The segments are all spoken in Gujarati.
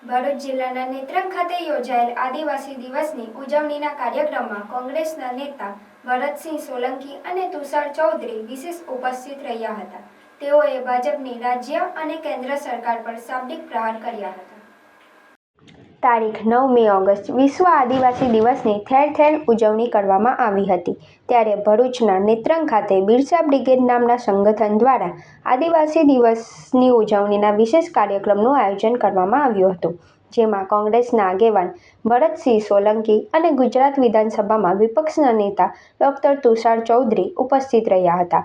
ભરૂચ જિલ્લાના નેત્રંગ ખાતે યોજાયેલ આદિવાસી દિવસની ઉજવણીના કાર્યક્રમમાં કોંગ્રેસના નેતા ભરતસિંહ સોલંકી અને તુષાર ચૌધરી વિશેષ ઉપસ્થિત રહ્યા હતા। તેઓએ ભાજપની રાજ્ય અને કેન્દ્ર સરકાર પર શાબ્દિક પ્રહાર કર્યા હતા। તારીખ 9 ઓગસ્ટ વિશ્વ આદિવાસી દિવસની ઠેર ઠેર ઉજવણી કરવામાં આવી હતી। ત્યારે ભરૂચના નેત્રંગ ખાતે બિરસા બ્રિગેડ નામના સંગઠન દ્વારા આદિવાસી દિવસની ઉજવણીના વિશેષ કાર્યક્રમનું આયોજન કરવામાં આવ્યું હતું, જેમાં કોંગ્રેસના આગેવાન ભરતસિંહ સોલંકી અને ગુજરાત વિધાનસભામાં વિપક્ષના નેતા ડોક્ટર તુષાર ચૌધરી ઉપસ્થિત રહ્યા હતા।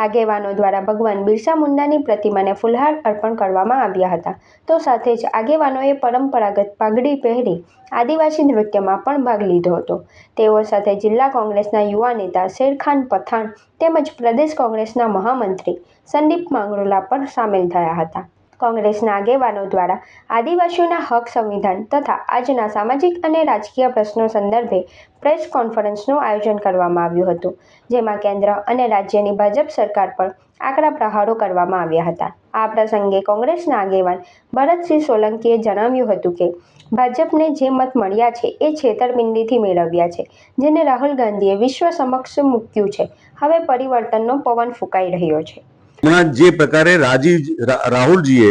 આગેવાનો દ્વારા ભગવાન બિરસા મુંડાની પ્રતિમાને ફૂલહાર અર્પણ કરવામાં આવ્યા હતા, તો સાથે જ આગેવાનોએ પરંપરાગત પાઘડી પહેરી આદિવાસી નૃત્યમાં પણ ભાગ લીધો હતો। તેઓ સાથે જિલ્લા કોંગ્રેસના યુવા નેતા શેરખાન પઠાણ તેમજ પ્રદેશ કોંગ્રેસના મહામંત્રી સંદીપ માંગરોલા પણ સામેલ થયા હતા। કોંગ્રેસના આગેવાનો દ્વારા આદિવાસીઓના હક સંવિધાન તથા આજના સામાજિક અને રાજકીય પ્રશ્નો સંદર્ભે પ્રેસ કોન્ફરન્સનું આયોજન કરવામાં આવ્યું હતું, જેમાં કેન્દ્ર અને રાજ્યની ભાજપ સરકાર પર આકરા પ્રહારો કરવામાં આવ્યા હતા। આ પ્રસંગે કોંગ્રેસના આગેવાન ભરતસિંહ સોલંકીએ જણાવ્યું હતું કે ભાજપને જે મત મળ્યા છે એ છેતરપિંડીથી મેળવ્યા છે, જેને રાહુલ ગાંધીએ વિશ્વ સમક્ષ મૂક્યું છે। હવે પરિવર્તનનો પવન ફૂંકાઈ રહ્યો છે। હમણાં જે પ્રકારે રાહુલજીએ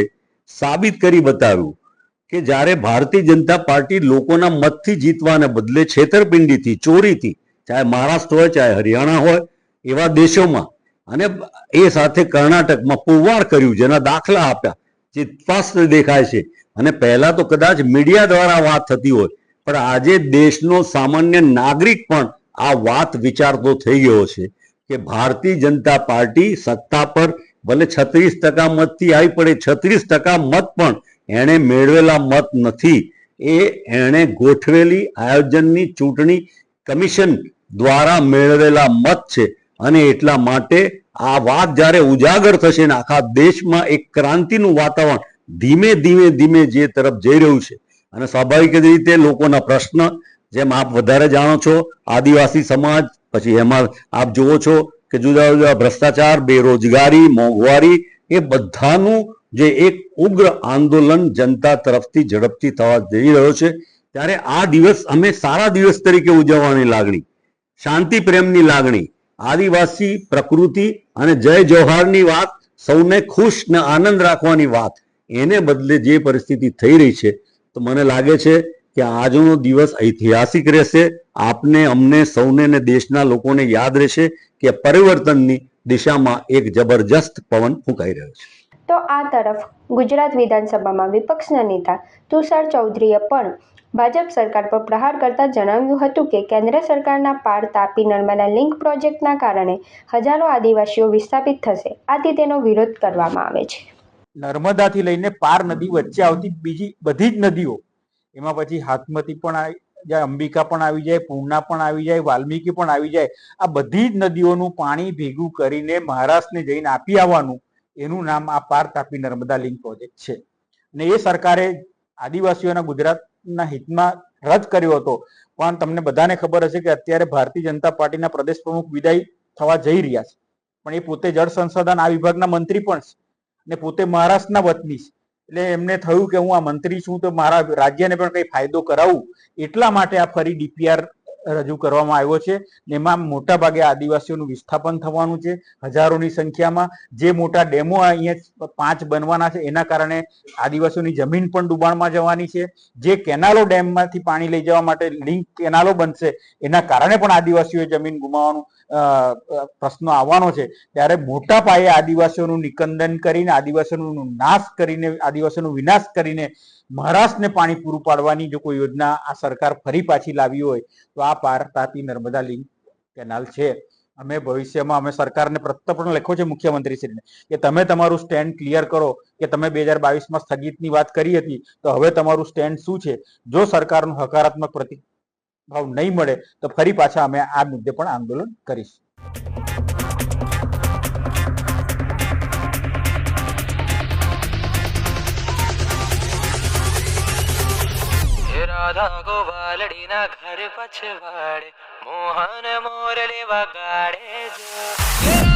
સાબિત કરી બતાવ્યું કે જ્યારે ભારતીય જનતા પાર્ટી લોકોના મતથી જીતવાને બદલે છેતરપિંડીથી, ચોરીથી, ચાહે મહારાષ્ટ્ર હોય ચાહે હરિયાણા હોય એવા દેશોમાં અને એ સાથે કર્ણાટકમાં પુરવાર કર્યું, જેના દાખલા આપ્યા, જે સ્પષ્ટ દેખાય છે। અને પહેલા તો કદાચ મીડિયા દ્વારા વાત થતી હોય, પણ આજે દેશનો સામાન્ય નાગરિક પણ આ વાત વિચારતો થઈ ગયો છે કે ભારતીય જનતા પાર્ટી સત્તા પર ભલે 36% મતથી આવી પડે, 36% મત પણ એણે મેળવેલા મત નથી, એ એણે ગોઠવેલી આયોજનની ચૂંટણી કમિશન દ્વારા મેળવેલા મત છે। અને એટલા માટે આ વાત જ્યારે ઉજાગર થશે ને આખા દેશમાં એક ક્રાંતિનું વાતાવરણ ધીમે ધીમે જે તરફ જઈ રહ્યું છે, અને સ્વાભાવિક રીતે લોકોના પ્રશ્ન, જેમ આપ વધારે જાણો છો, આદિવાસી સમાજ, પછી એમાં આપ જુઓ છો કે જુદા જુદા ભ્રષ્ટાચાર, બેરોજગારી, મોંઘવારી, એ બધાનું જે એક ઉગ્ર આંદોલન જનતા તરફથી ઝડપથી થવા જઈ રહ્યો છે, ત્યારે આ દિવસ અમે સારા દિવસ તરીકે ઉજવવાની લાગણી, શાંતિ પ્રેમની લાગણી, આદિવાસી પ્રકૃતિ અને જય જોહારની વાત, સૌને ખુશ ને આનંદ રાખવાની વાત, એને બદલે જે પરિસ્થિતિ થઈ રહી છે, તો મને લાગે છે કે આજનો દિવસ ઐતિહાસિક રહેશે। આપને, અમને, સૌને ને દેશના લોકોને યાદ રહેશે કે પરિવર્તનની દિશામાં એક જબરજસ્ત પવન ફૂંકાઈ રહ્યો છે। તો આ તરફ ગુજરાત વિધાનસભામાં વિપક્ષના નેતા તુષાર ચૌધરીએ પણ ભાજપ સરકાર પર પ્રહાર કરતા જણાવ્યું હતું કે કેન્દ્ર સરકારના પાર તાપી નર્મદા લિંક પ્રોજેક્ટના કારણે હજારો આદિવાસીઓ વિસ્થાપિત થશે, આથી તેનો વિરોધ કરવામાં આવે છે। નર્મદાથી લઈને પાર નદી વચ્ચે આવતી બીજી બધી જ નદીઓ, એમાં પછી હાથમતી પણ આવી જાય, અંબિકા પણ આવી જાય, પૂર્ણા પણ આવી જાય, વાલ્મીકી પણ આવી જાય, આ બધી જ નદીઓનું પાણી ભેગું કરીને મહારાષ્ટ્રને જઈને આપી આવવાનું, એનું નામ આ પાર તાપી નર્મદા લિંક પ્રોજેક્ટ છે। અને એ સરકારે આદિવાસીઓના ગુજરાતના હિતમાં રદ કર્યો હતો, પણ તમને બધાને ખબર હશે કે અત્યારે ભારતીય જનતા પાર્ટીના પ્રદેશ પ્રમુખ વિદાય થવા જઈ રહ્યા છે, પણ એ પોતે જળ સંસાધન આ વિભાગના મંત્રી પણ છે ને પોતે મહારાષ્ટ્રના વતની છે, એટલે એમને થયું કે હું આ મંત્રી છું તો મારા રાજ્યને પણ કઈ ફાયદો કરાવું, એટલા માટે આ ફરી ડીપીઆર રજૂ કરવામાં આવ્યો છે। એમાં મોટા ભાગે આદિવાસીઓનું વિસ્થાપન થવાનું છે, હજારોની સંખ્યામાં। જે મોટા ડેમો અહીંયા 5 બનવાના છે, એના કારણે આદિવાસીઓની જમીન પણ ડૂબાણમાં જવાની છે। જે કેનાલો ડેમમાંથી પાણી લઈ જવા માટે લિંક કેનાલો બનશે, એના કારણે પણ આદિવાસીઓએ જમીન ગુમાવવાનું પ્રશ્નો આવવાનો છે। ત્યારે મોટા પાયે આદિવાસીઓનું નિકંદન કરીને, આદિવાસીઓનો નાશ કરીને, આદિવાસીઓનો વિનાશ કરીને મહારાષ્ટ્રને પાણી પૂરું પાડવાની જો કોઈ યોજના આ સરકાર ફરી પાછી લાવી હોય તો આ પાર તાપી નર્મદા લિંક કેનાલ છે। અમે ભવિષ્યમાં અમે સરકારને પત્ર પણ લખ્યો છે મુખ્યમંત્રીશ્રીને કે તમે તમારું સ્ટેન્ડ ક્લિયર કરો કે તમે 2022માં સ્થગિતની વાત કરી હતી, તો હવે તમારું સ્ટેન્ડ શું છે? જો સરકારનો હકારાત્મક પ્રતિભાવ નહીં મળે તો ફરી પાછા અમે આ મુદ્દે પણ આંદોલન કરીશું। રાધા ગોવાલડી ના ઘર પછવાડે મોહન મોરલે વગાડે જો।